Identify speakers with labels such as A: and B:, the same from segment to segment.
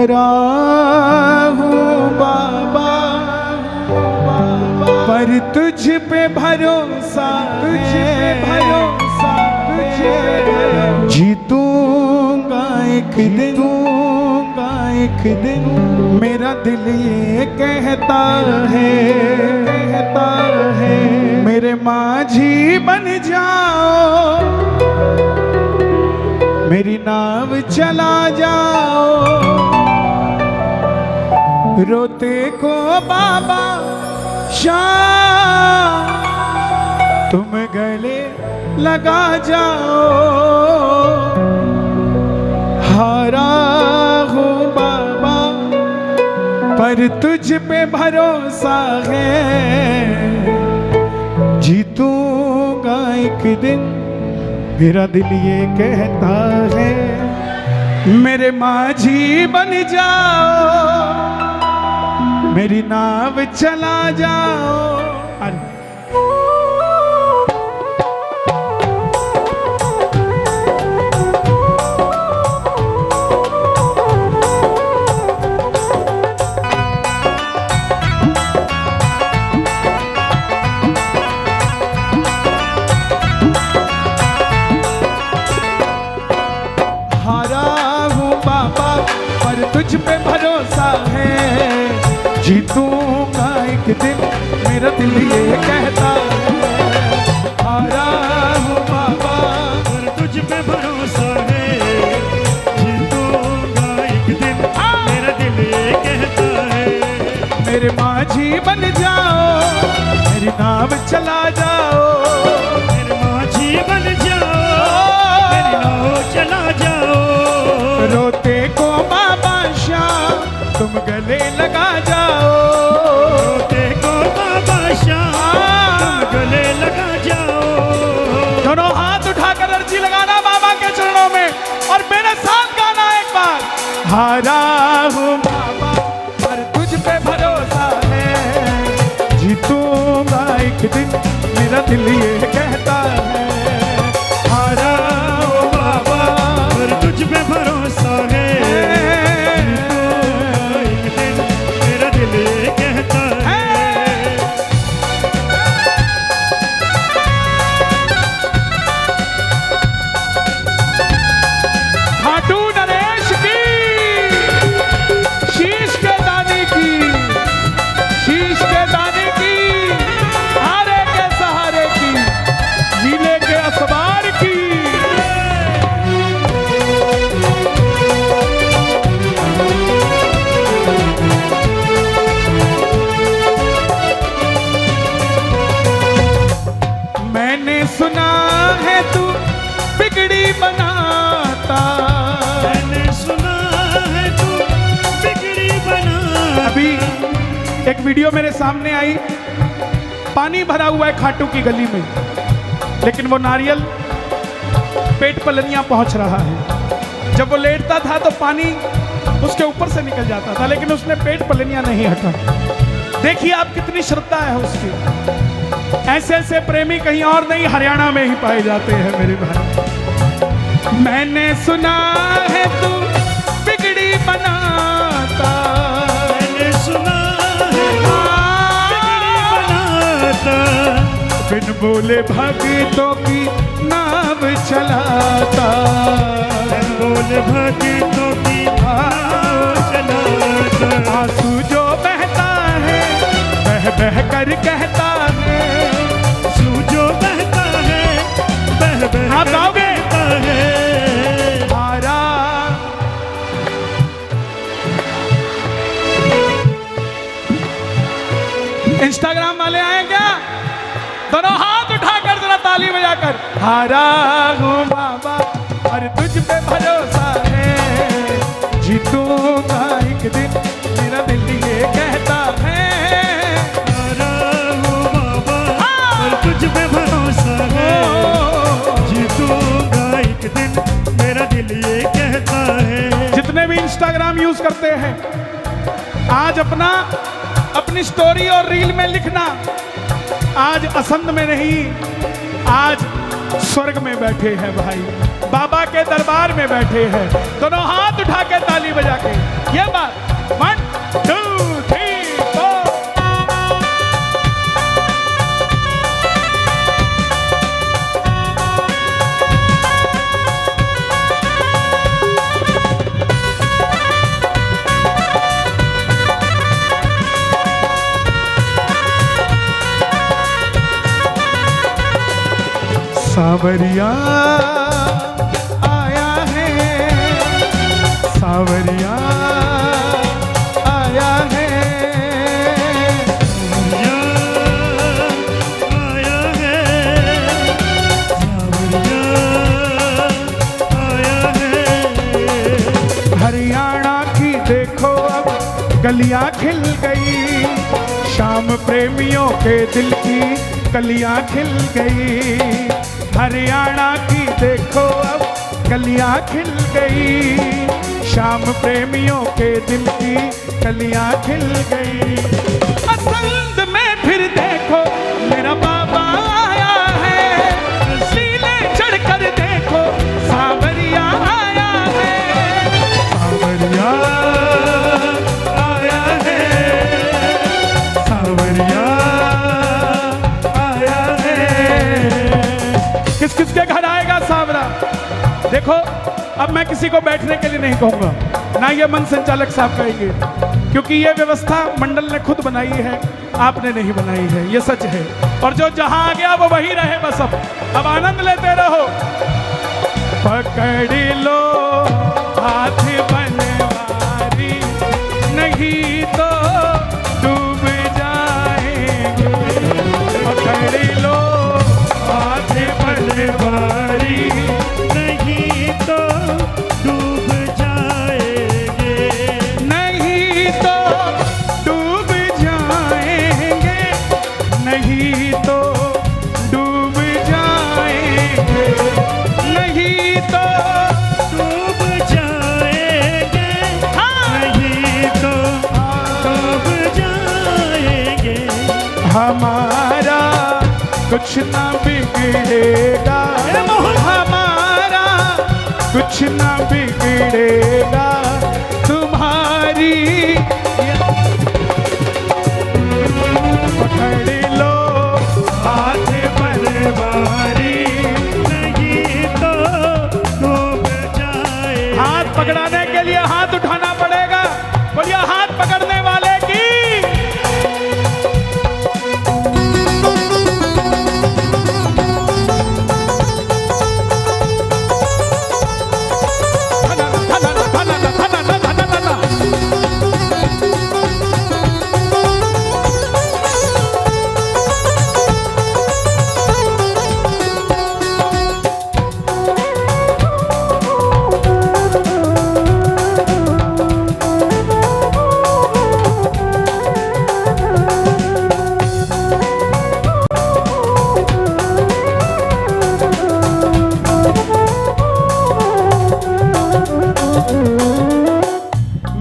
A: हारा हूँ बाबा, पर तुझ पे भरोसा, तुझे भरोसा, तुझे जीतूंगा एक दिन, एक दिन। मेरा दिल ये कहता है मेरे माझी बन जाओ, मेरी नाव चला जाओ। रोते को बाबा शाम तुम गले लगा जाओ। हारा हूँ बाबा, पर तुझ पे भरोसा है, जीतूंगा एक दिन। मेरा दिल ये कहता है मेरे माझी बन जाओ, मेरी नाव चला जाओ। तुझ पे भरोसा है, जीतूंगा एक दिन। मेरा दिल ये कहता है हारा हूँ बाबा,
B: पर तुझ पे भरोसा है, जीतूंगा एक दिन। मेरा दिल ये कहता है
A: मेरे माझी बन जाओ, मेरी नाव चला जाओ।
B: मेरे माझी बन जाओ, मेरी नाव चला जाओ।
A: रोते को बाबा शाम तुम गले लगा जाओ।
B: रोते को बाबा शाम तुम गले लगा जाओ।
A: दोनों हाथ उठाकर अर्जी लगाना बाबा के चरणों में और मेरे साथ गाना एक बार। हारा हूँ बाबा, पर तुझ पे भरोसा है, जीतूंगा एक दिन। मेरा दिल ये कहता है
B: हारा हूँ बाबा, पर तुझ पे भरोसा है,
A: सुना है तू बिगड़ी बनाता।
B: मैंने सुना है तू बिगड़ी बनाता।
A: अभी एक वीडियो मेरे सामने आई, पानी भरा हुआ है खाटू की गली में, लेकिन वो नारियल पेट पलनियां पहुंच रहा है। जब वो लेटता था तो पानी उसके ऊपर से निकल जाता था, लेकिन उसने पेट पलनियां नहीं हटा। देखिए आप कितनी श्रद्धा है उसकी। ऐसे ऐसे प्रेमी कहीं और नहीं, हरियाणा में ही पाए जाते हैं मेरे भाई। मैंने सुना है तू बिगड़ी बनाता।
B: मैंने सुना है तू बिगड़ी बनाता।
A: बिन बोले भक्तों की नाव चलाता।
B: बिन बोले भक्तों की नाव चलाता।
A: आंसू जो बहता है बह बह कर कहता है।
B: आंसू जो बहता है बह बह
A: आप गाओगे?
B: कहता है।
A: हारा इंस्टाग्राम वाले आए क्या? दोनों हाथ उठाकर जरा ताली बजाकर। हारा हूँ बाबा, और तुझ पे भरोसा है, जीतूंगा एक दिन। मेरा दिल ये कहता है
B: हारा हूँ बाबा, और तुझ पे भरोसा है, जीतूंगा एक दिन। मेरा दिल ये कहता है।
A: जितने भी इंस्टाग्राम यूज करते हैं, आज अपनी स्टोरी और रील में लिखना, आज असंध में नहीं, आज स्वर्ग में बैठे हैं भाई, बाबा के दरबार में बैठे हैं। दोनों हाथ उठा के ताली बजा के ये बात सावरिया आया है, सावरिया आया है,
B: आया है, सावरिया आया है।
A: हरियाणा की देखो अब गलियां खिल गई, शाम प्रेमियों के दिल की कलियां खिल गई। हरियाणा की देखो अब कलियां खिल गई, शाम प्रेमियों के दिल की कलियां खिल गई। पसंद में फिर देखो मेरा बाबा आया है, सीने चढ़कर देखो सावरिया आया है, सावरिया आया है, सावरिया आया है। किस किस के घर आएगा सावरा? देखो अब मैं किसी को बैठने के लिए नहीं कहूंगा, ना ये मन संचालक साहब कहेंगे, क्योंकि ये व्यवस्था मंडल ने खुद बनाई है, आपने नहीं बनाई है, ये सच है। और जो जहां आ गया वो वही रहे बस। अब आनंद लेते रहो। पकड़ लो हाथ बनवारी, नहीं तो डूब जाएंगे। पकड़ लो हाथ बनवारी,
B: नहीं तो डूब जाएंगे,
A: नहीं तो डूब जाएंगे, नहीं तो डूब जाएंगे, नहीं तो
B: डूब जाएंगे, नहीं तो डूब जाएंगे।
A: हमारा कुछ ना बिगड़ेगा, हमारा कुछ ना बिगड़ेगा, तुम्हारी पकड़ लो हाथ बनवारी,
B: नहीं तो डूब जाएंगे।
A: हाथ पकड़ाने के लिए हाथ उठाना पड़ेगा। बोलिए हाथ पकड़ने वाले की।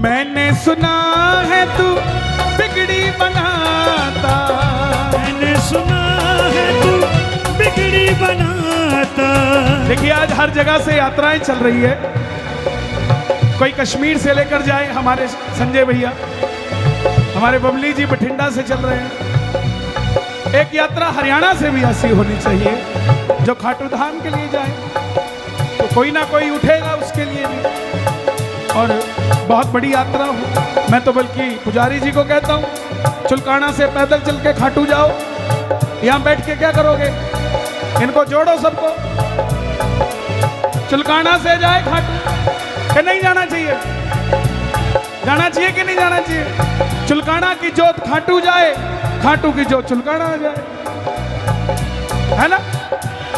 A: मैंने सुना है तू बिगड़ी बनाता,
B: मैंने सुना है तू बिगड़ी बनाता।
A: देखिए आज हर जगह से यात्राएं चल रही है। कोई कश्मीर से लेकर जाए, हमारे संजय भैया, हमारे बबली जी बठिंडा से चल रहे हैं। एक यात्रा हरियाणा से भी ऐसी होनी चाहिए जो खाटू धाम के लिए जाए, तो कोई ना कोई उठेगा उसके लिए भी, और बहुत बड़ी यात्रा हो। मैं तो बल्कि पुजारी जी को कहता हूँ चुलकाना से पैदल चल के खाटू जाओ। यहाँ बैठ के क्या करोगे? इनको जोड़ो सबको, चुलकाना से जाए खाटू। कि नहीं जाना चाहिए? जाना चाहिए कि नहीं जाना चाहिए? चुलकाना की जोत खाटू जाए, खाटू की जोत चुलकाना आ जाए, है ना?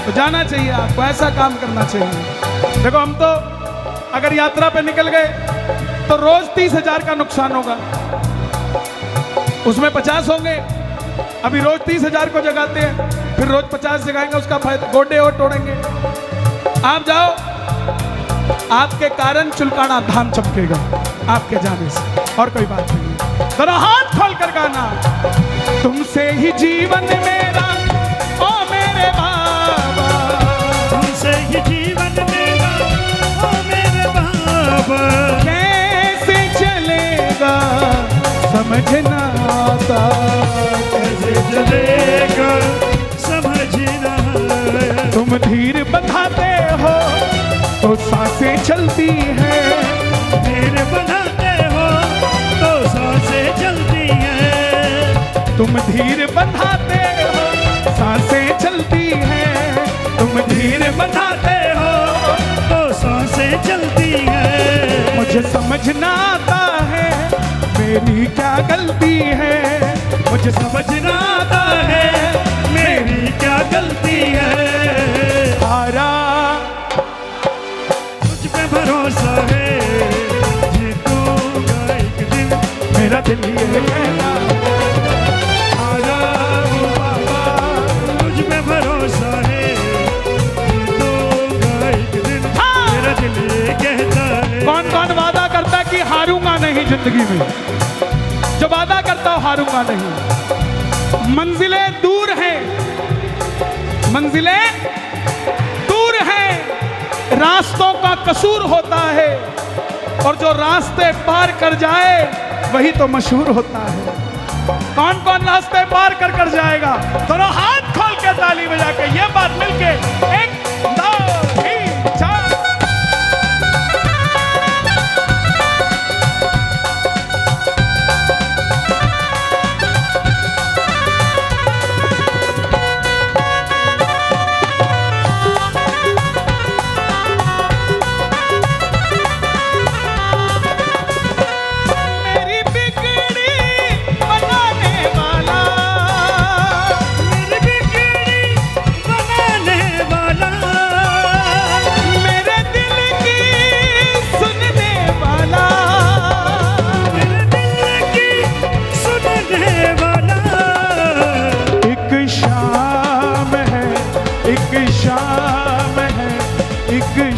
A: तो जाना चाहिए आपको, ऐसा काम करना चाहिए। देखो हम तो अगर यात्रा पे निकल गए तो रोज 30,000 का नुकसान होगा, उसमें 50 होंगे। अभी रोज 30,000 को जगाते हैं, फिर रोज 50 जगाएंगे, उसका फायदा गोडे और तोड़ेंगे। आप जाओ, आपके कारण चुलकाना धाम चमकेगा आपके जाने से, और कोई बात नहीं। जरा हाथ खोल कर गाना, तुमसे ही जीवन मेरा ओ मेरे बाबा,
B: तुमसे ही जीवन मेरा ओ मेरे बाबा।
A: कैसे चलेगा समझना आता,
B: कैसे चलेगा समझना।
A: तुम धीर बंधाते हो तो सांसें चलती हैं,
B: धीर बनाते हो तो सांसें चलती हैं।
A: तुम धीर बंधाते हो सांसें चलती हैं, तुम समझना आता है मेरी क्या गलती है, मुझे
B: समझना आता है मेरी क्या गलती है।
A: हारा
B: तुझ पे भरोसा है, जीतूंगा एक दिन,
A: मेरा दिल ये कहता हारा हूँ बाबा।
B: तुझ पे भरोसा है, जीतूंगा एक दिन, मेरा दिल ये कहता है।
A: कौन कौन वादा करता कि हारूंगा नहीं जिंदगी में, जो वादा करता हो हारूंगा नहीं। मंजिलें दूर हैं, मंजिलें दूर हैं, रास्तों का कसूर होता है, और जो रास्ते पार कर जाए वही तो मशहूर होता है। कौन कौन रास्ते पार कर जाएगा, दोनों हाथ खोल के ताली बजा के ये बात मिलके 1 2 3 4।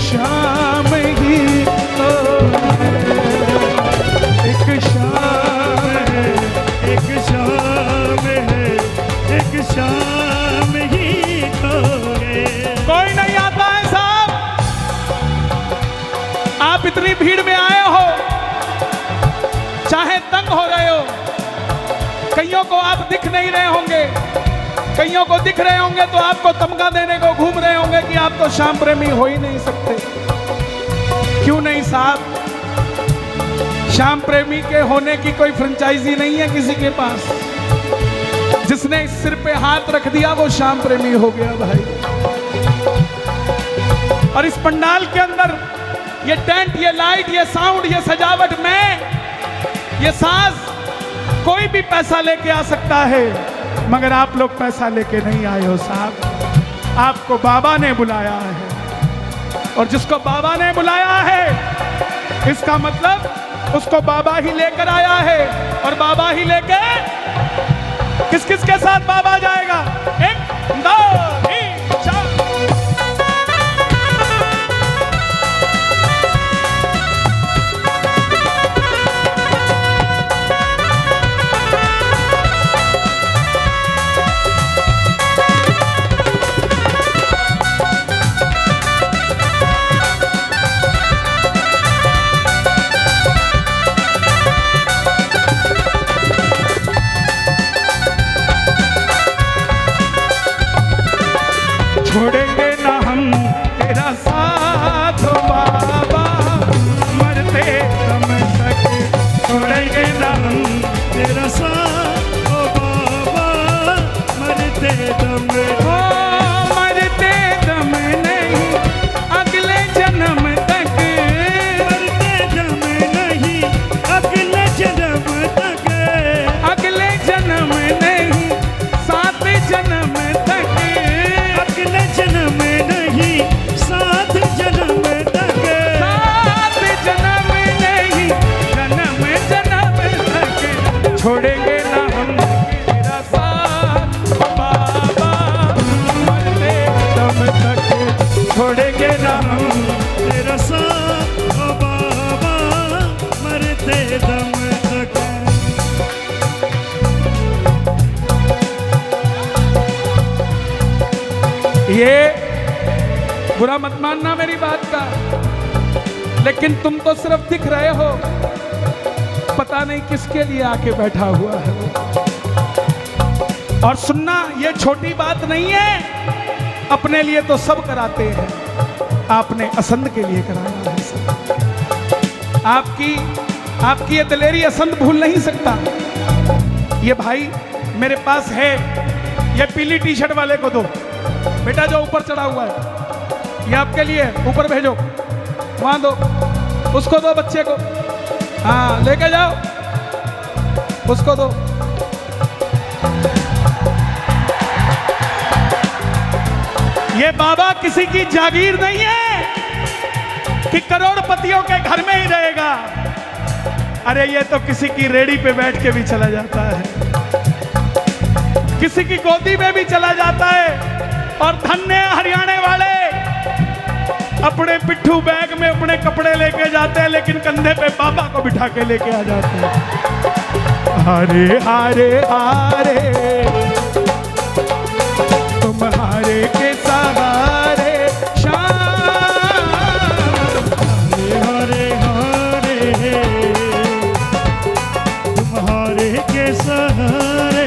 A: शाम ही तो एक शाम है,
B: एक शाम है, एक शाम ही तो है।
A: कोई नहीं आता है साहब, आप इतनी भीड़ में आए हो, चाहे तंग हो रहे हो, कईयों को आप दिख नहीं रहे होंगे, कईयों को दिख रहे होंगे तो आपको तमगा देने को घूम रहे होंगे कि आप तो श्याम प्रेमी हो ही नहीं सकते। क्यों नहीं साहब, श्याम प्रेमी के होने की कोई फ्रेंचाइजी नहीं है किसी के पास। जिसने इस सिर पे हाथ रख दिया वो श्याम प्रेमी हो गया भाई। और इस पंडाल के अंदर ये टेंट, ये लाइट, ये साउंड, ये सजावट में ये साज कोई भी पैसा लेके आ सकता है, मगर आप लोग पैसा लेके नहीं आए हो साहब। आपको बाबा ने बुलाया है, और जिसको बाबा ने बुलाया है इसका मतलब उसको बाबा ही लेकर आया है। और बाबा ही लेके किस किस के साथ बाबा जाएगा? 1 2 3 4। छोड़ेंगे ना हम तेरा साथ बाबा, मरते दम तक छोड़ेंगे ना हम
B: तेरा साथ ओ बाबा, मरते दम,
A: ओ मरते दम नहीं अगले जन्म तक,
B: मरते दम नहीं अगले जन्म तक,
A: अगले जन्म नहीं 7 जन्म तक,
B: अगले जन्म नहीं 7 जन्म तक,
A: 7 जन्म नहीं जन्म जन्म तक छोड़ेंगे ना हम तेरा साथ बाबा, मरते दम तक छोड़ेंगे ना हम।
B: तेरा साथ ओ बाबा, मरते दम तक।
A: ये बुरा मत मानना मेरी बात का, लेकिन तुम तो सिर्फ दिख रहे हो, पता नहीं किसके लिए आके बैठा हुआ है वो। और सुनना, ये छोटी बात नहीं है, अपने लिए तो सब कराते हैं, आपने असंध के लिए कराया है सब। आपकी ये दिलेरी असंध भूल नहीं सकता। ये भाई मेरे पास है, ये पीली टी शर्ट वाले को दो बेटा, जो ऊपर चढ़ा हुआ है, ये आपके लिए, ऊपर भेजो, वहां दो, उसको दो बच्चे को, हाँ लेके जाओ, उसको दो। ये बाबा किसी की जागीर नहीं है कि करोड़पतियों के घर में ही रहेगा। अरे ये तो किसी की रेडी पे बैठ के भी चला जाता है, किसी की गोदी में भी चला जाता है। और धन्य हरियाणा वाले अपने पिट्ठू बैग में अपने कपड़े लेके जाते हैं, लेकिन कंधे पे बाबा को बिठा के लेके आ जाते हैं। हारे हारे हारे तुम्हारे के सहारे शाम,
B: हारे हारे तुम्हारे के सहारे।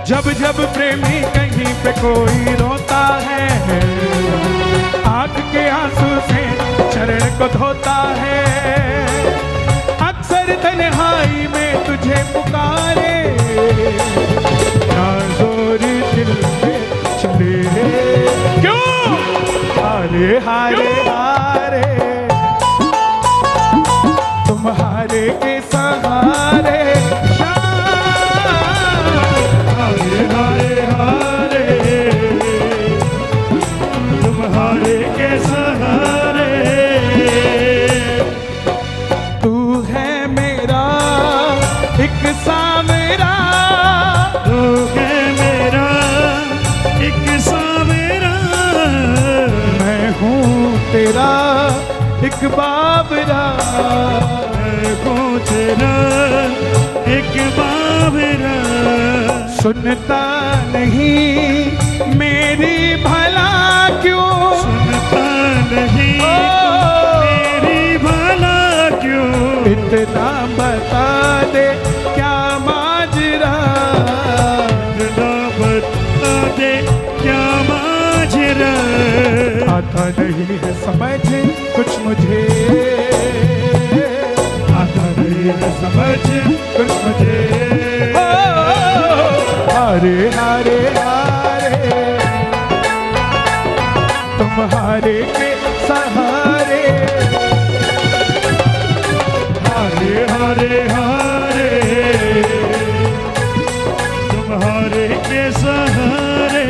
A: जब जब प्रेमी कहीं पे कोई रोता है, आंख के आंसू से चरण को धोता है। अक्सर तन्हाई में तुझे पुकारे, ना जोर दिल में चले। क्यों हारे हारे हारे तुम्हारे के सहारे
B: हारे हारे तुम्हारे के सहारे।
A: तू है मेरा एक सावरा,
B: तू है मेरा एक सावरा,
A: मैं हूँ तेरा एक बाबरा।
B: मैं हूँ तेरा एक बाबरा।
A: सुनता नहीं मेरी भला क्यों,
B: सुनता नहीं मेरी भला क्यों।
A: इतना बता दे क्या माजरा,
B: इतना बता दे क्या माजरा।
A: आता नहीं है समझ कुछ मुझे,
B: आता नहीं है समझ कुछ मुझे।
A: हारे हारे हारे तुम्हारे के सहारे,
B: हारे हारे हारे तुम्हारे के सहारे।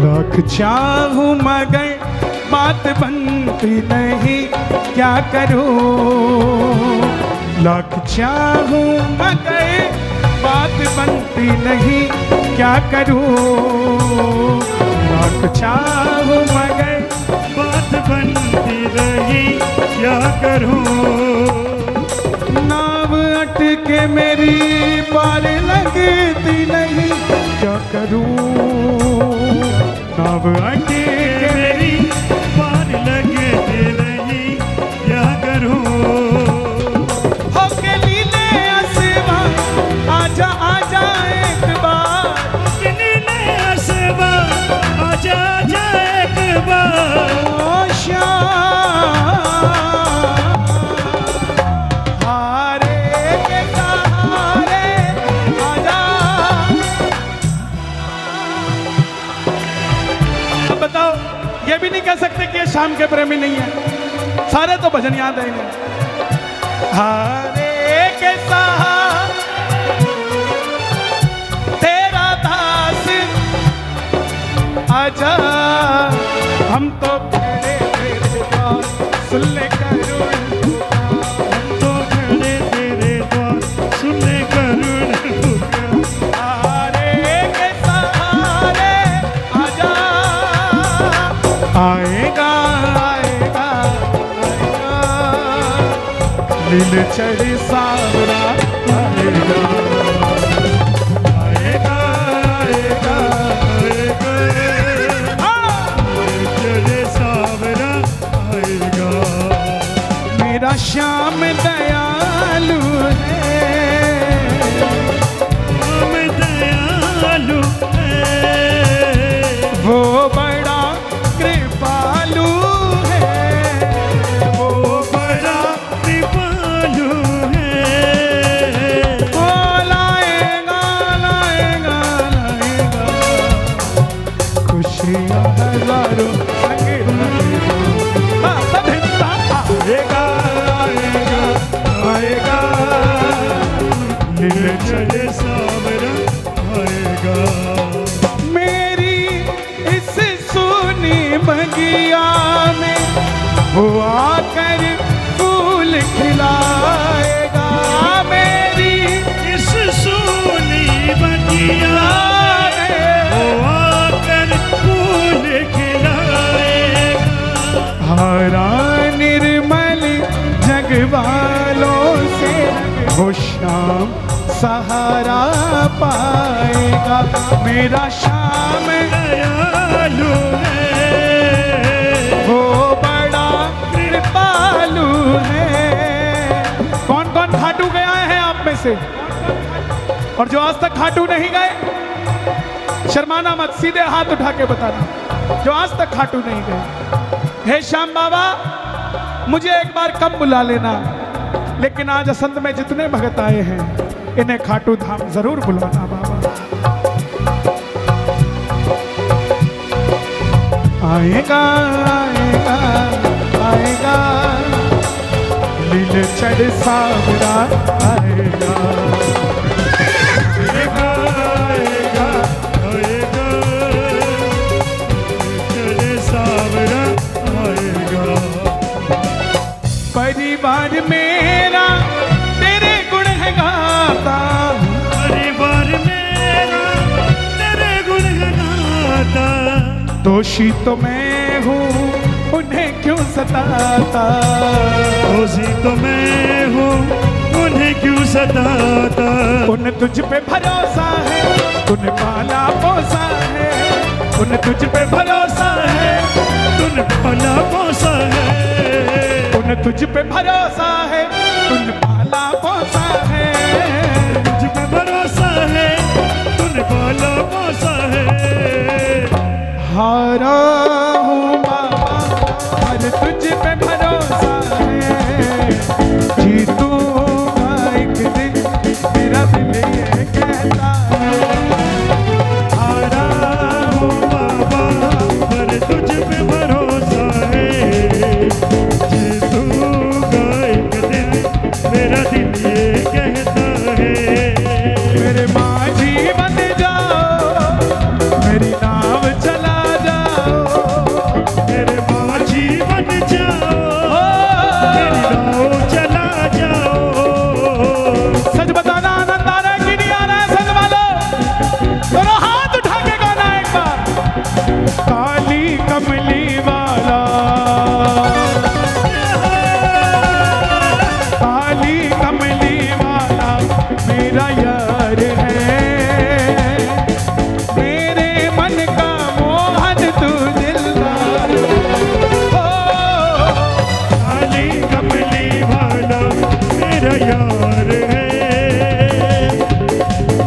A: लाख चाहूं मगर बात बनती नहीं, क्या करूं। लाख चाहूं मगर बात बनती नहीं, क्या करूं। लाख चाहूं मगर
B: बात बनती नहीं, क्या करूं।
A: नाव अटके मेरी पार लगती नहीं, क्या करूं। नाव अटके
B: मेरी पार लगती नहीं, क्या करूं।
A: हो के लीले आसमां आजा आजा एक बार,
B: नीले आसमां आजा आजा एक बार।
A: ओ श्याम हारे के सहारे आजा। अब बताओ, ये भी नहीं कह सकते कि ये शाम के प्रेमी नहीं है, सारे तो भजन याद है इन्हें। हारे के सहारे तेरा दास आजा, हम तो खड़े तेरे द्वार, सुन ले करुण
B: हम तो खड़े तेरे द्वार, सुन ले करुण पुकार।
A: हारे के सहारे आजा। आएगा आएगा आएगा, नील चढ़ी सावरा आएगा।
B: आएगा आएगा आएगा, चले सावरा आएगा।
A: मेरा श्याम दयालु है,
B: हम दयालु है,
A: वो बड़ा कृपालु है, वो
B: बड़ा कृपालु है।
A: वो लाएगा लाएगा लाएगा खुशियाँ हजारों संग लाएगा। वो आकर फूल खिलाएगा मेरी
B: इस सूनी बगिया में, वो आकर फूल खिलाएगा।
A: हरा निर्मल जग वालों से वो शाम सहारा पाएगा। मेरा श्याम
B: दयालु है,
A: वो बड़ा कृपालु है। कौन कौन खाटू गया है आप में से? और जो आज तक खाटू नहीं गए, शर्माना मत, सीधे हाथ उठा के बताना जो आज तक खाटू नहीं गए। हे श्याम बाबा, मुझे एक बार कम बुला लेना, लेकिन आज असंत में जितने भगत आए हैं इन्हें खाटू धाम जरूर बुलाना बाबा। आएगा आएगा आएगा, लील चढ़ सावरा आएगा।
B: आएगा आएगा आएगा, चले सावरा आएगा।
A: परिवार मेरा तेरे गुण है गाता,
B: परिवार मेरा तेरे गुण गाता।
A: दोषी तो मैं हूँ उन्हें क्यों सताता,
B: दोषी तो मैं हूँ उन्हें क्यों सताता।
A: उन तुझ पे भरोसा है, तूने पाला पोसा है। उन तुझ पे भरोसा है,
B: तूने पाला पोसा है।
A: उन तुझ पे भरोसा है, तूने पाला पोसा है।
B: तुझ पे भरोसा है, तूने पाला पोसा है।
A: हारा हूँ बाबा पर तुझ पे भरोसा है, जीतूंगा एक दिन मेरा दिल ये कहता है।
B: हारा हूँ बाबा पर तुझ पे भरोसा है, जीतूंगा एक दिन मेरा दिल ये कहता है।
A: मेरे माझी बन जाओ, मेरी नाव चला जाओ।
B: मेरे माझी बन जाओ, मेरी नाव चला जाओ।
A: सच बताना आनंद आ रहा है कि नहीं आ रहा है? संग वालों दोनों हाथ उठा के गाना एक बार। काली कमली वाला, काली कमली वाला मेरा यार है। मेरे मन का मोहन तू दिलदार हो।
B: काली कमली वाला मेरा यार है।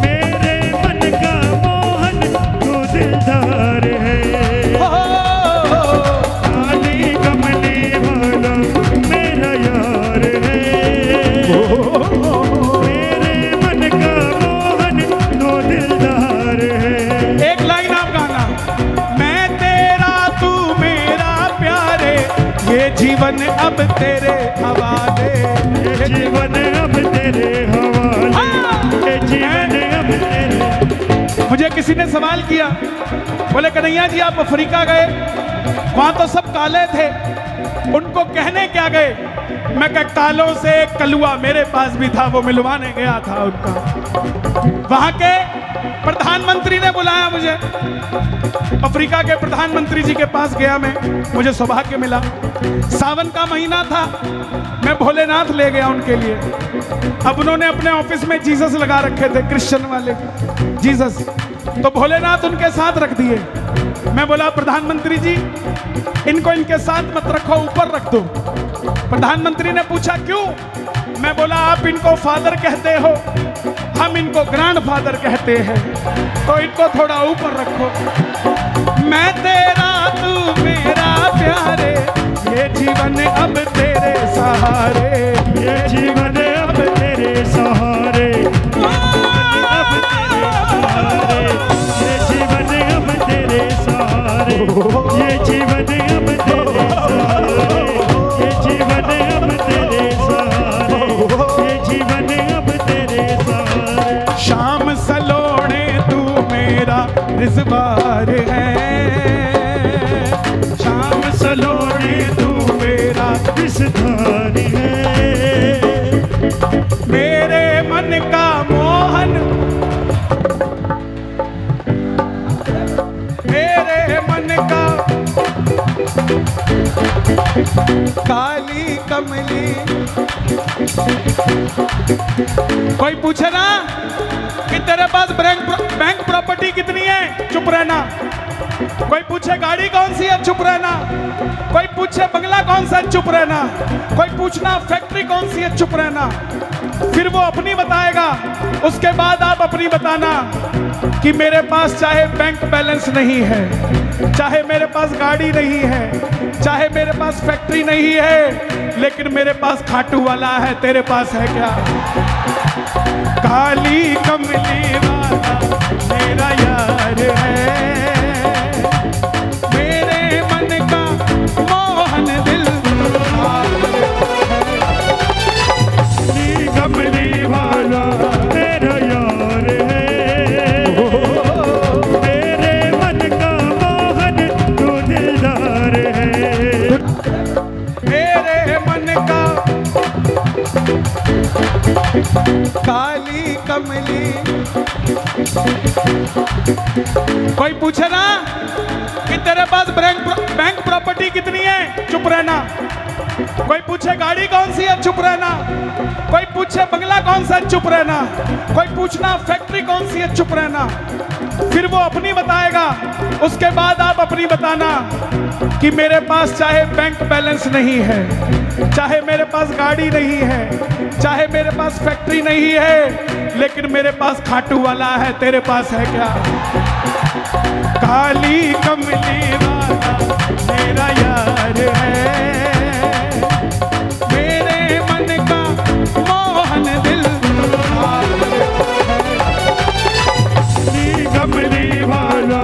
B: मेरे मन का मोहन तू दिलदार है। काली कमली वाला मेरा यार है। मेरे मन का मोहन तू दिलदार है।
A: एक लाइन आप गाना, मैं तेरा तू मेरा प्यारे, ये जीवन अब तेरे हवाले।
B: ये जीवन अब तेरे हवाले, ये जीवन अब तेरे।
A: मुझे किसी ने सवाल किया, बोले कन्हैया जी आप अफ्रीका गए, वहां तो सब काले थे, उनको कहने क्या गए? मैं कहा कालों से कलुआ मेरे पास भी था, वो मिलवाने गया था उनका। वहां के प्रधानमंत्री ने बुलाया मुझे, अफ्रीका के प्रधानमंत्री जी के पास गया मैं, मुझे सौभाग्य मिला। सावन का महीना था, मैं भोलेनाथ ले गया उनके लिए। अब उन्होंने अपने ऑफिस में जीसस लगा रखे थे, क्रिश्चियन वाले जीसस, तो भोलेनाथ उनके साथ रख दिए। मैं बोला प्रधानमंत्री जी इनको इनके साथ मत रखो, ऊपर रख दो। प्रधानमंत्री ने पूछा क्यों? मैं बोला आप इनको फादर कहते हो, हम इनको ग्रैंड फादर कहते हैं, तो इनको थोड़ा ऊपर रखो। मैं तेरा तू मेरा प्यारे, ये जीवन अब तेरे सहारे।
B: ये जीवन अब तेरे सहारे, अब तेरे सहारे। ये जीवन अब तेरे सहारे, ये जीवन अब तेरे सहारे। ये जीवन अब तेरे सहारे, ये जीवन अब तेरे सहारे।
A: शाम सलोने तू मेरा रिजवार है, शाम सलोने
B: विषधारी है।
A: मेरे मन का मोहन, मेरे मन का काली कमली। कोई पूछे ना कि तेरे पास बैंक प्रॉपर्टी कितनी है, चुप रहना। कोई पूछे गाड़ी कौन सी है, चुप रहना। कोई पूछे बंगला कौन सा है, चुप रहना। कोई पूछना फैक्ट्री कौन सी है, चुप रहना। फिर वो अपनी बताएगा, उसके बाद आप अपनी बताना कि मेरे पास चाहे बैंक बैलेंस नहीं है, चाहे मेरे पास गाड़ी नहीं है, चाहे मेरे पास फैक्ट्री नहीं है, लेकिन मेरे पास खाटू वाला है। तेरे पास है क्या? काली कमली वाला मेरा यार है, मेरे मन का मोहन दिल।
B: काली कमली वाला मेरा यार है, मेरे मन का मोहन तू दिलदार है।
A: मेरे मन का काली कमली। कोई पूछे ना कि तेरे पास बैंक प्रॉपर्टी कितनी है, चुप रहना। कोई पूछे गाड़ी कौन सी है, चुप रहना। कोई पूछे बंगला कौन सा है, चुप रहना। कोई पूछना फैक्ट्री कौन सी है, चुप रहना। फिर वो अपनी बताएगा, उसके बाद आप अपनी बताना कि मेरे पास चाहे बैंक बैलेंस नहीं है, चाहे मेरे पास गाड़ी नहीं है, चाहे मेरे पास फैक्ट्री नहीं है, लेकिन मेरे पास खाटू वाला है। तेरे पास है क्या? काली कमली वाला मेरा यार है, मेरे मन का मोहन दिल।
B: काली कमली वाला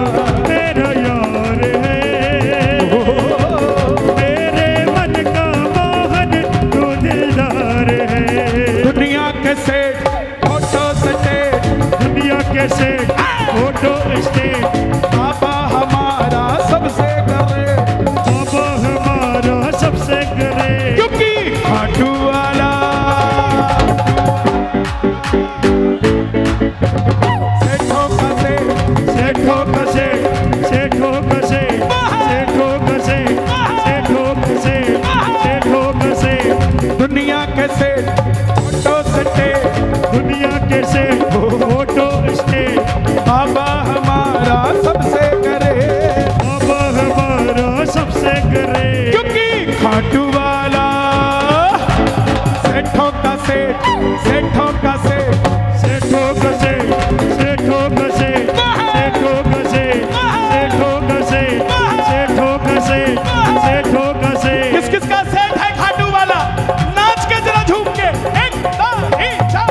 B: मेरा यार है, मेरे मन का मोहन तू दिलदार है।
A: दुनिया के सेठ फोटो स्टेट,
B: दुनिया के सेठ फोटो स्टेट,
A: बाबा हमारा सबसे करे,
B: बाबा हमारा सबसे करे।
A: क्योंकि खाटू वाला सेठों का सेठ,
B: सेठों का सेठ, सेठों का सेठ, सेठों का सेठ, सेठों का सेठ, सेठों का सेठ।
A: दुनिया के सेठ फोटो स्टेट,
B: दुनिया के सेठ फोटो स्टेट,
A: बाबा हमारा सबसे करे,
B: बाबा हमारा सबसे करे।
A: क्योंकि खाटू वाला सेठों का सेठ, सेठों का सेठ,
B: सेठों का सेठ, सेठों का सेठ, सेठों का सेठ, सेठों का सेठ, सेठों का सेठ, सेठों का सेठ।
A: किस किस का सेठ है खाटू वाला? नाच के जरा झूम के, एक दो तीन चार।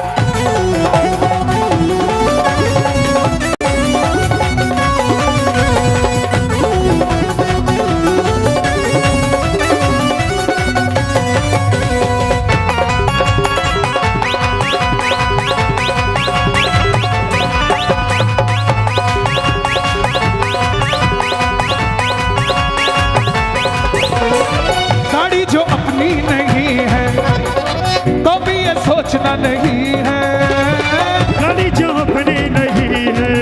A: गाड़ी जो अपनी नहीं है तो भी ये सोचना नहीं है,
B: गाड़ी जो अपनी नहीं है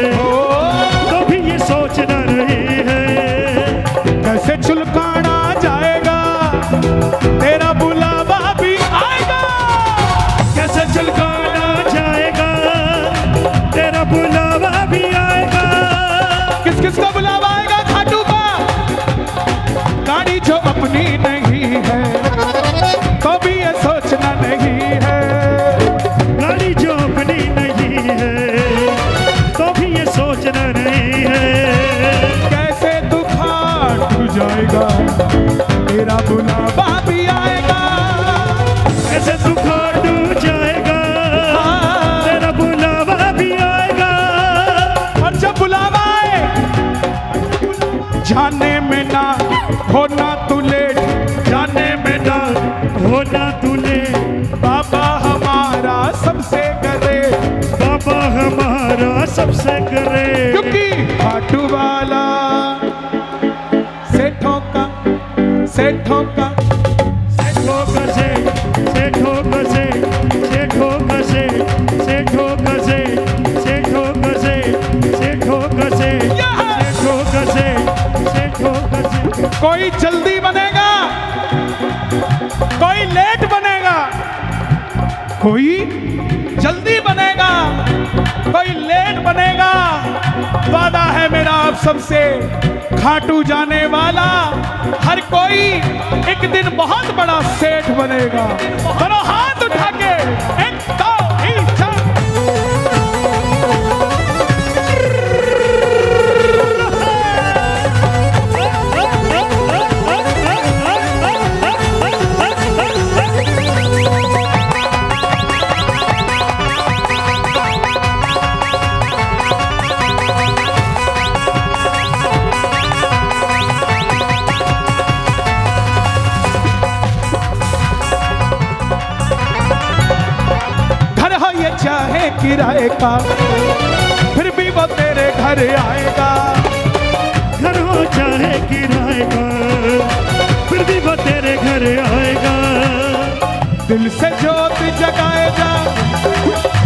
B: तो भी ये सोचना नहीं है।
A: कैसे चुलकाना जाएगा, तेरा बुलावा भी आएगा।
B: कैसे चुलकाना जाएगा, तेरा बुलावा भी आएगा।
A: किस किस का बुलावा आएगा? खाटू का। गाड़ी जो अपनी नहीं है तो भी ये सोचना नहीं है,
B: गाड़ी जो अपनी नहीं है तो भी ये सोचना नहीं है।
A: कैसे तू खाटू जाएगा, तेरा बुलावा भी आएगा।
B: कैसे तू खाटू जाएगा, तेरा बुलावा भी आएगा।
A: और जब बुलावा आए, जाने में ना होना तू लेट, जाने में ना
B: होना तूने,
A: बाबा हमारा सबसे करे,
B: बाबा हमारा सबसे करे।
A: क्योंकि खाटू वाला सेठों का, सेठों का, कोई जल्दी बनेगा, कोई लेट बनेगा, कोई जल्दी बनेगा, कोई लेट बनेगा। वादा है मेरा आप सबसे, खाटू जाने वाला हर कोई एक दिन बहुत बड़ा सेठ बनेगा। करो हाथ उठा के, एक दो तीन चार। चाहे किराए का फिर भी वो तेरे घर आएगा।
B: घर हो चाहे किराए का फिर भी वो तेरे घर आएगा।
A: दिल से जोत जगाएगा,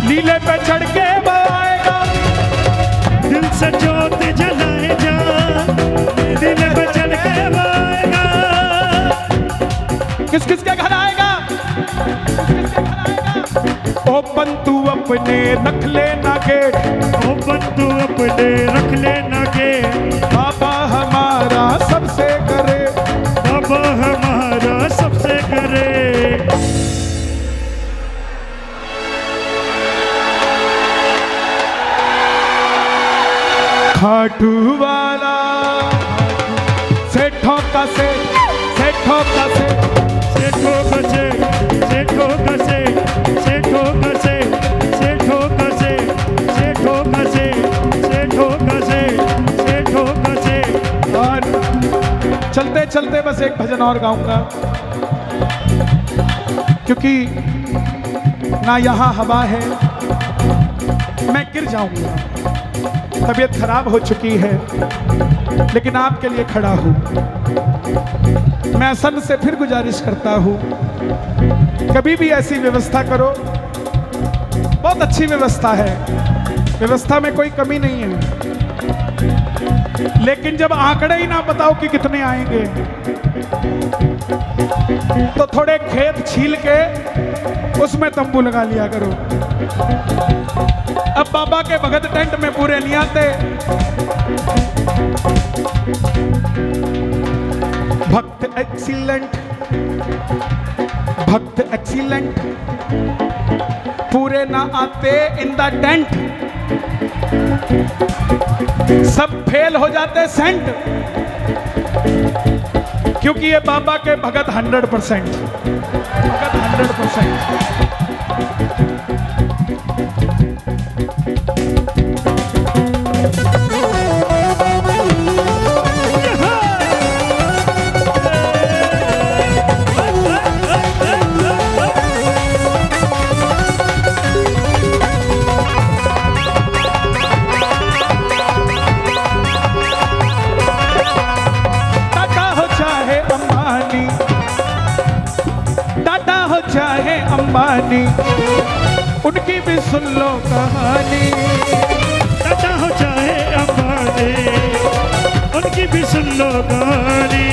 A: लीले पे चढ़ के वो आएगा।
B: दिल से जोत जलाएगा, लीले पे चढ़ के वो आएगा।
A: किस किस के घर आएगा? ओपन तू अपने रख लेना गेट,
B: ओपन तू अपने रख लेना गेट।
A: बाबा हमारा सबसे करे,
B: बाबा हमारा सबसे करे।
A: खाटू वाला सेठों का सेठ, सेठों का सेठ,
B: सेठों का सेठ, सेठों का सेठ, सेठों का सेठ, सेठों का सेठ, सेठों का सेठ, सेठों का सेठ, सेठों का सेठ।
A: और चलते चलते बस एक भजन और गाऊंगा, क्योंकि ना यहाँ हवा है, मैं गिर जाऊंगा। तबीयत खराब हो चुकी है, लेकिन आपके लिए खड़ा हूं। मैं सन से फिर गुजारिश करता हूं, कभी भी ऐसी व्यवस्था करो। बहुत अच्छी व्यवस्था है, व्यवस्था में कोई कमी नहीं है, लेकिन जब आंकड़े ही ना बताओ कि कितने आएंगे, तो थोड़े खेत छील के उसमें तंबू लगा लिया करो। अब बाबा के भगत टेंट में पूरे नहीं आते। भक्त एक्सीलेंट, भक्त एक्सीलेंट पूरे ना आते इन द टेंट, सब फेल हो जाते सेंट, क्योंकि ये बाबा के भगत 100%, भगत 100%। चाहे अंबानी, उनकी भी सुन लो कहानी।
B: टाटा हो चाहे अंबानी, उनकी भी सुन लो कहानी।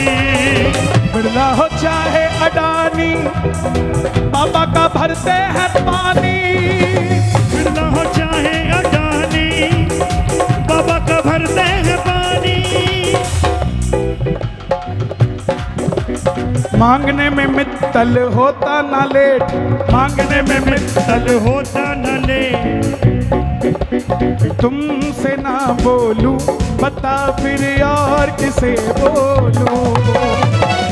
A: बिरला हो चाहे अडानी, बाबा का भरते हैं पानी।
B: बिरला हो चाहे अडानी, बाबा का भरते हैं पानी।
A: मांगने में मित्तल होता ना लेट,
B: मांगने में मित्तल होता न लेट।
A: तुमसे ना बोलूं बता फिर और किसे बोलूं,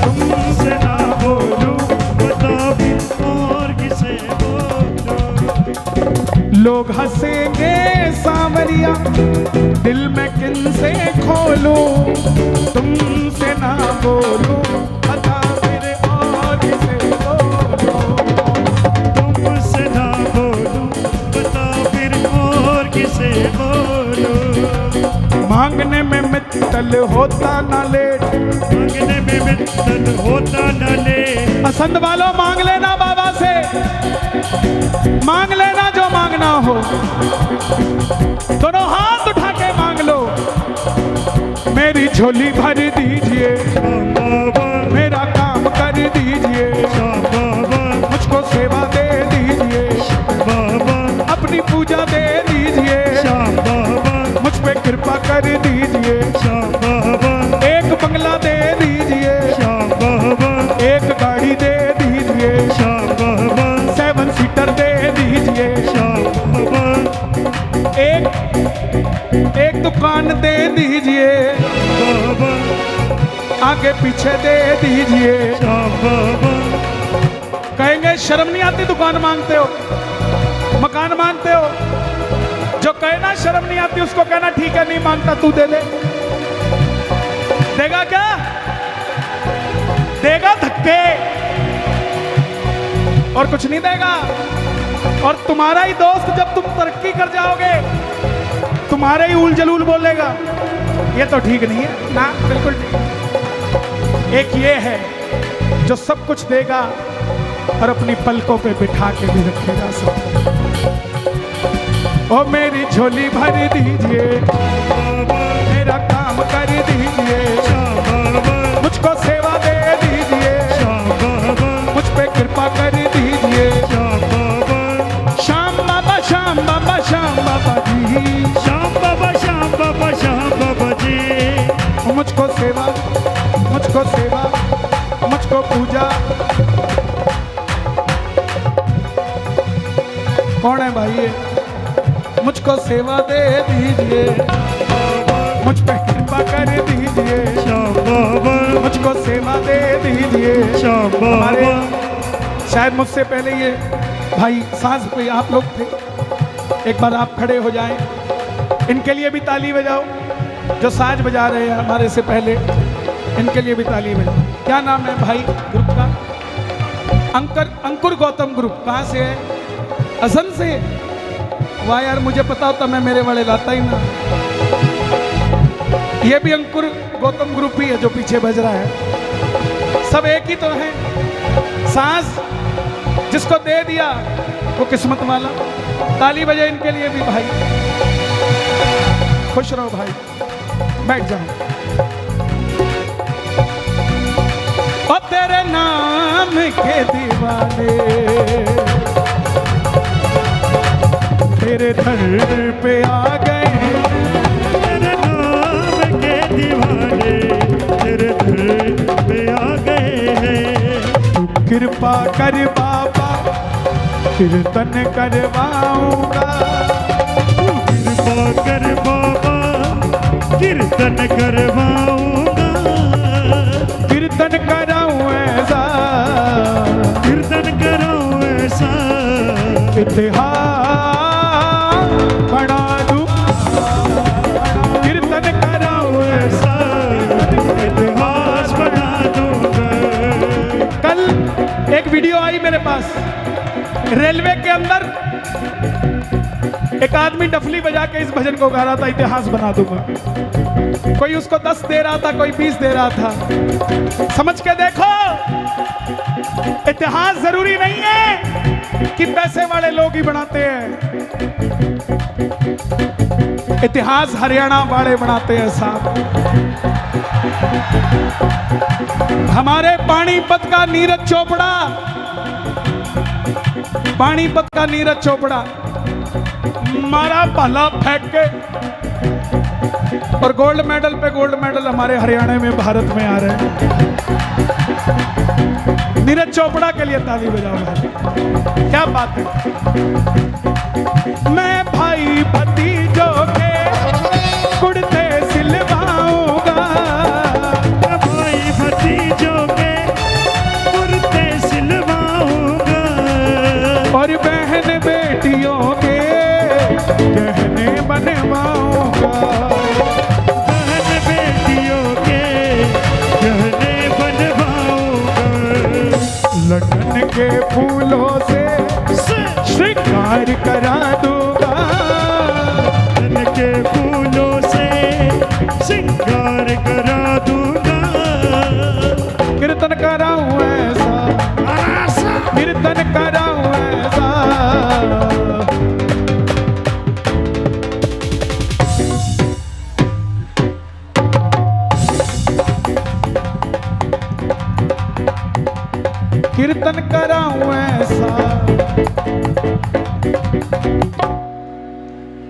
B: तुमसे ना बोलूं बता फिर और किसे बोलूं।
A: लोग हंसेंगे सांवरिया, दिल में किनसे खोलूं। तुमसे ना बोलूं बता फिर और किसे बोलूं,
B: तुमसे ना बोलूं बता फिर और किसे बोलूं।
A: मांगने में मित्तल होता ना लेट,
B: मांगने में मित्तल होता न लेट।
A: पसंद वालों मांग लेना बाबा से, मांग लेना जो मांगना हो। दोनों हाथ उठा के मांग लो, मेरी झोली भर दीजिए। दीवान दे दीजिए,
B: बाबा
A: आगे पीछे दे दीजिए।
B: बाबा
A: कहेंगे शर्म नहीं आती दुकान मांगते हो, मकान मांगते हो। जो कहना शर्म नहीं आती उसको कहना ठीक है नहीं मांगता तू दे दे। देगा क्या? देगा धक्के और कुछ नहीं देगा। और तुम्हारा ही दोस्त जब तुम तरक्की कर जाओगे तुम्हारे ही उल जलूल बोलेगा। ये तो ठीक नहीं है ना, बिल्कुल ठीक। एक ये है जो सब कुछ देगा और अपनी पलकों पे बिठा के भी रखेगा सब। ओ मेरी झोली भर दीजिए, मेरा काम कर दीजिए, मुझको सेवा दे दीजिए, मुझ पे कृपा कर दीजिए। श्याम बाबा श्याम बाबा श्याम बाबा जी,
B: श्याम बाबा श्याम बाबा श्याम बाबा जी।
A: मुझको सेवा, मुझको सेवा, मुझको पूजा। कौन है भाई ये? मुझको सेवा दे दीजिए, मुझ पे कृपा कर दीजिए,
B: श्याम बाबा
A: मुझको सेवा दे दीजिए।
B: श्याम
A: हमारे
B: बाबा
A: शायद मुझसे पहले ये भाई सांस पे आप लोग थे। एक बार आप खड़े हो जाएं, इनके लिए भी ताली बजाओ। जो साज बजा रहे हैं हमारे से पहले, इनके लिए भी ताली बजाओ। क्या नाम है भाई ग्रुप का? अंकुर गौतम ग्रुप। कहाँ से है? असम से। वाह यार, मुझे पता होता मैं मेरे वाले लाता ही ना। ये भी अंकुर गौतम ग्रुप ही है जो पीछे बज रहा है। सब एक ही तो है। सांस जिसको दे दिया वो किस्मत वाला। ताली बजे इनके लिए भी भाई। खुश रहो भाई, बैठ जाओ। और तेरे नाम के दीवाने तेरे दर पे आ गए,
B: तेरे नाम के दीवाने तेरे दर पे आ गए हैं।
A: कृपा कर बाबा कीर्तन करवाऊंगा।
B: कृपा कर बाबा कीर्तन करवाऊंगा।
A: कीर्तन कराऊं ऐसा,
B: कीर्तन कराऊं ऐसा,
A: इतिहास बना दूं। कीर्तन कराऊं ऐसा,
B: इतिहास बना दूंगा।
A: कल एक वीडियो आई मेरे पास। रेलवे के अंदर एक आदमी डफली बजा के इस भजन को गा रहा था, इतिहास बना दूंगा। कोई उसको 10 दे रहा था, कोई 20 दे रहा था। समझ के देखो, इतिहास जरूरी नहीं है कि पैसे वाले लोग ही बनाते हैं। इतिहास हरियाणा वाले बनाते हैं साहब। हमारे पानीपत का नीरज चोपड़ा, पानीपत का नीरज चोपड़ा मारा भाला फेंक के और गोल्ड मेडल पे गोल्ड मेडल हमारे हरियाणा में, भारत में आ रहे हैं। नीरज चोपड़ा के लिए ताली बजाओ भाई, क्या बात है। मैं भाई भतीजों के कुर्ते सिलवाऊंगा।
B: भाई भतीजों के कुर्ते सिलवाऊंगा।
A: और बहन बेटियों के गहने बनवाऊंगा।
B: बहन बेटियों के गहने बनवाऊंगा।
A: लटन के फूलों से श्रृंगार करा दूंगा।
B: लटन के फूलों से श्रृंगार करा दूंगा।
A: कीर्तन कराऊं ऐसा, कीर्तन कराऊं ऐसा। कीर्तन कराऊं ऐसा,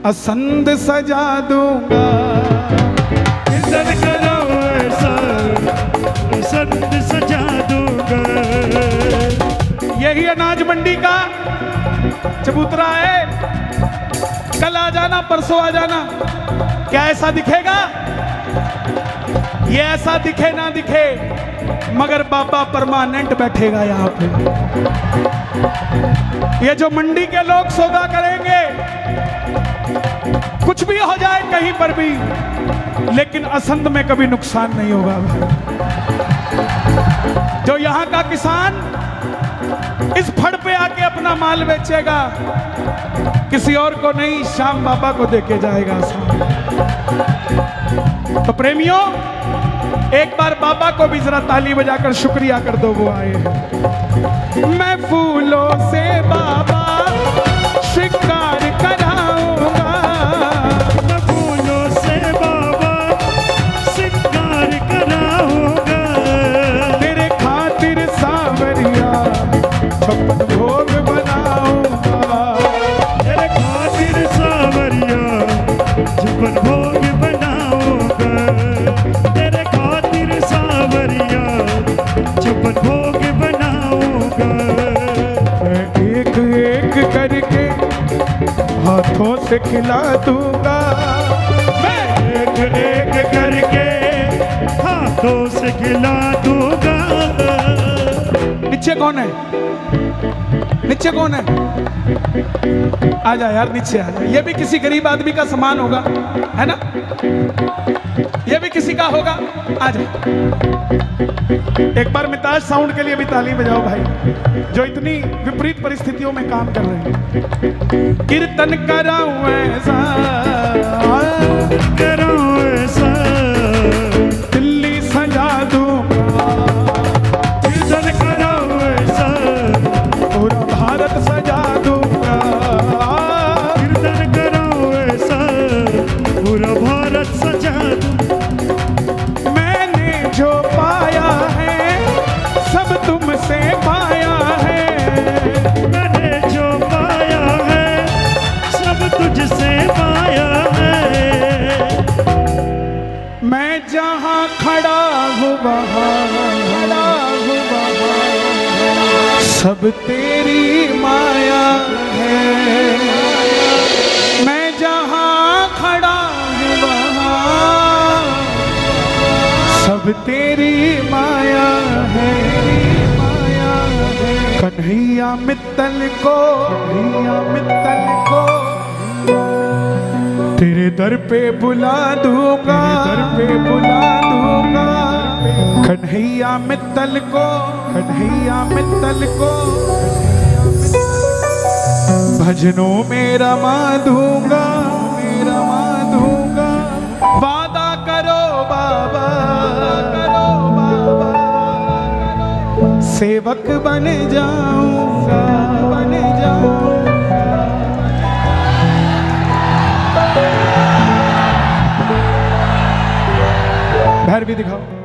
A: असंद सजा दूंगा।
B: कीर्तन कराऊं ऐसा, संत सजा दूंगा।
A: यही अनाज मंडी का चबूतरा है। कल आ जाना, परसों आ जाना। क्या ऐसा दिखेगा? ये ऐसा दिखे ना दिखे, मगर बाबा परमानेंट बैठेगा यहाँ पे। ये जो मंडी के लोग सौदा करेंगे, कुछ भी हो जाए कहीं पर भी, लेकिन असंध में कभी नुकसान नहीं होगा। जो यहाँ का किसान इस फड़ पे आके अपना माल बेचेगा, किसी और को नहीं, श्याम बाबा को देके जाएगा। तो प्रेमियों, एक बार बाबा को भी जरा ताली बजाकर शुक्रिया कर दो, वो आए हैं। मैं फूलों से बाबा श्रृंगार कराऊंगा,
B: मैं फूलों से बाबा श्रृंगार कराऊंगा,
A: तेरे खातिर सावरिया छप्पन भोग बनाऊंगा,
B: तेरे खातिर सावरिया छप्पन भोग बनाऊंगा, तेरे खातिर सावरिया छप्पन भोग बनाऊंगा।
A: मैं एक एक करके हाथों से खिला दूंगा,
B: मैं एक एक करके हाथों से खिला दूंगा।
A: नीचे कौन है? नीचे कौन है? आ जा यार, नीचे आ जा। ये भी किसी गरीब आदमी का सामान होगा, है ना? ये भी किसी का होगा। आ जा। एक बार मिताज साउंड के लिए भी ताली बजाओ भाई, जो इतनी विपरीत परिस्थितियों में काम कर रहे हैं। कीर्तन कराऊं ऐसा,
B: कराऊं ऐसा,
A: दिल्ली सजा दूंगा,
B: कीर्तन कराऊं ऐसा,
A: पूरा भारत सजा दूंगा,
B: कीर्तन कराऊं ऐसा, पूरा भारत सजा दूं।
A: मैंने जो पाया है सब तुमसे पाया है,
B: मैंने जो पाया है सब तुझसे पाया है।
A: मैं जहाँ खड़ा हूँ वहाँ सब तेरी माया है, मैं जहाँ खड़ा हूँ वहाँ सब तेरी माया है, कन्हैया मित्तल को, कन्हैया मित्तल को तेरे दर पे बुला दूंगा, दर पे बुला दूंगा, कन्हैया मित्तल को, कन्हैया मित्तल को भजनों में रमा दूंगा, रमा दूंगा। वादा करो बाबा, करो बाबा, सेवक बन जाऊंगा, बन जाऊंगा। भैरवी दिखाओ।